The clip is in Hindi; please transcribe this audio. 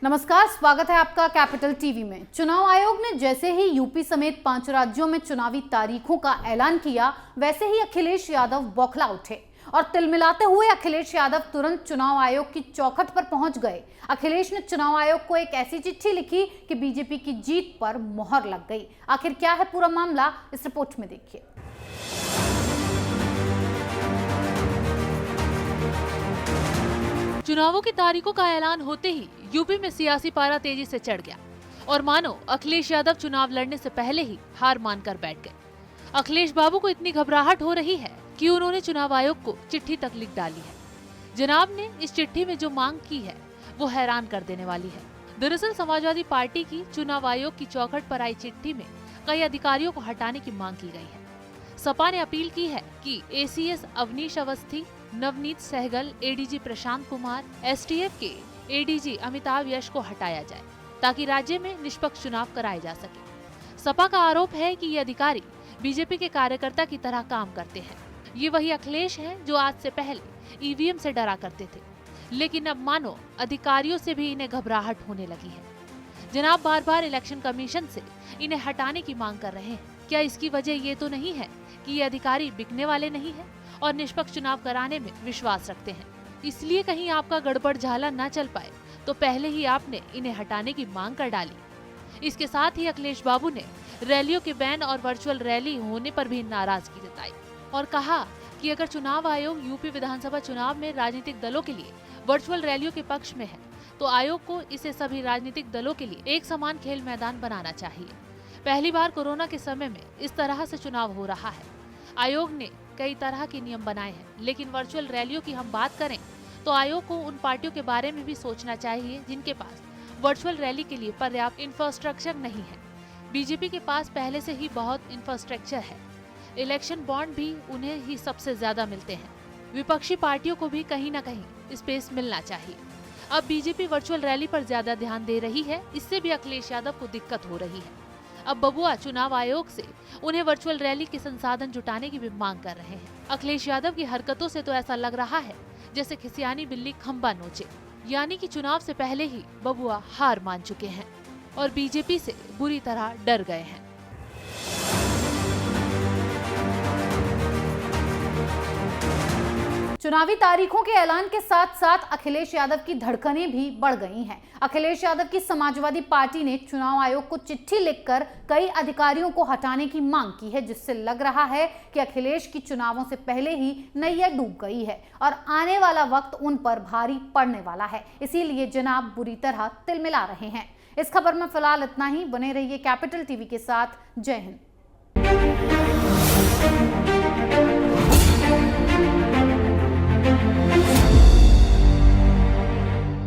नमस्कार, स्वागत है आपका कैपिटल टीवी में। चुनाव आयोग ने जैसे ही यूपी समेत 5 राज्यों में चुनावी तारीखों का ऐलान किया, वैसे ही अखिलेश यादव बौखला उठे और तिलमिलाते हुए अखिलेश यादव तुरंत चुनाव आयोग की चौखट पर पहुंच गए। अखिलेश ने चुनाव आयोग को एक ऐसी चिट्ठी लिखी कि बीजेपी की जीत पर मोहर लग गई। आखिर क्या है पूरा मामला, इस रिपोर्ट में देखिए। चुनावों की तारीखों का ऐलान होते ही यूपी में सियासी पारा तेजी से चढ़ गया और मानो अखिलेश यादव चुनाव लड़ने से पहले ही हार मानकर बैठ गए। अखिलेश बाबू को इतनी घबराहट हो रही है कि उन्होंने चुनाव आयोग को चिट्ठी तक लिख डाली है। जनाब ने इस चिट्ठी में जो मांग की है वो हैरान कर देने वाली है। दरअसल समाजवादी पार्टी की चुनाव आयोग की चौखट पर आई चिट्ठी में कई अधिकारियों को हटाने की मांग की गई है। सपा ने अपील की है कि ACS Awanish Awasthi, Navneet Sehgal, ADG Prashant Kumar, STF के एडीजी अमिताभ यश को हटाया जाए ताकि राज्य में निष्पक्ष चुनाव कराए जा सके। सपा का आरोप है कि ये अधिकारी बीजेपी के कार्यकर्ता की तरह काम करते हैं। ये वही अखिलेश हैं जो आज से पहले ईवीएम से डरा करते थे, लेकिन अब मानो अधिकारियों से भी इन्हें घबराहट होने लगी है। जनाब बार बार इलेक्शन कमीशन से इन्हें हटाने की मांग कर रहे हैं। क्या इसकी वजह ये तो नहीं है कि ये अधिकारी बिकने वाले नहीं है और निष्पक्ष चुनाव कराने में विश्वास रखते हैं, इसलिए कहीं आपका गड़बड़ झाला न चल पाए तो पहले ही आपने इन्हें हटाने की मांग कर डाली। इसके साथ ही अखिलेश बाबू ने रैलियों के बैन और वर्चुअल रैली होने पर भी नाराजगी जताई और कहा कि अगर चुनाव आयोग यूपी विधानसभा चुनाव में राजनीतिक दलों के लिए वर्चुअल रैलियों के पक्ष में है तो आयोग को इसे सभी राजनीतिक दलों के लिए एक समान खेल मैदान बनाना चाहिए। पहली बार कोरोना के समय में इस तरह से चुनाव हो रहा है। आयोग ने कई तरह के नियम बनाए हैं, लेकिन वर्चुअल रैलियों की हम बात करें तो आयोग को उन पार्टियों के बारे में भी सोचना चाहिए जिनके पास वर्चुअल रैली के लिए पर्याप्त इंफ्रास्ट्रक्चर नहीं है। बीजेपी के पास पहले से ही बहुत इंफ्रास्ट्रक्चर है। इलेक्शन बॉन्ड भी उन्हें ही सबसे ज्यादा मिलते हैं। विपक्षी पार्टियों को भी कहीं न कहीं स्पेस मिलना चाहिए। अब बीजेपी वर्चुअल रैली पर ज्यादा ध्यान दे रही है, इससे भी अखिलेश यादव को दिक्कत हो रही है। अब बबुआ चुनाव आयोग से उन्हें वर्चुअल रैली के संसाधन जुटाने की भी मांग कर रहे हैं। अखिलेश यादव की हरकतों से तो ऐसा लग रहा है जैसे खिसियानी बिल्ली खंबा नोचे, यानी कि चुनाव से पहले ही बबुआ हार मान चुके हैं और बीजेपी से बुरी तरह डर गए हैं। चुनावी तारीखों के ऐलान के साथ साथ अखिलेश यादव की धड़कनें भी बढ़ गई हैं। अखिलेश यादव की समाजवादी पार्टी ने चुनाव आयोग को चिट्ठी लिखकर कई अधिकारियों को हटाने की मांग की है, जिससे लग रहा है कि अखिलेश की चुनावों से पहले ही नैया डूब गई है और आने वाला वक्त उन पर भारी पड़ने वाला है। इसीलिए जनाब बुरी तरह तिलमिला रहे हैं। इस खबर में फिलहाल इतना ही। बने रहिए कैपिटल टीवी के साथ। जय हिंद।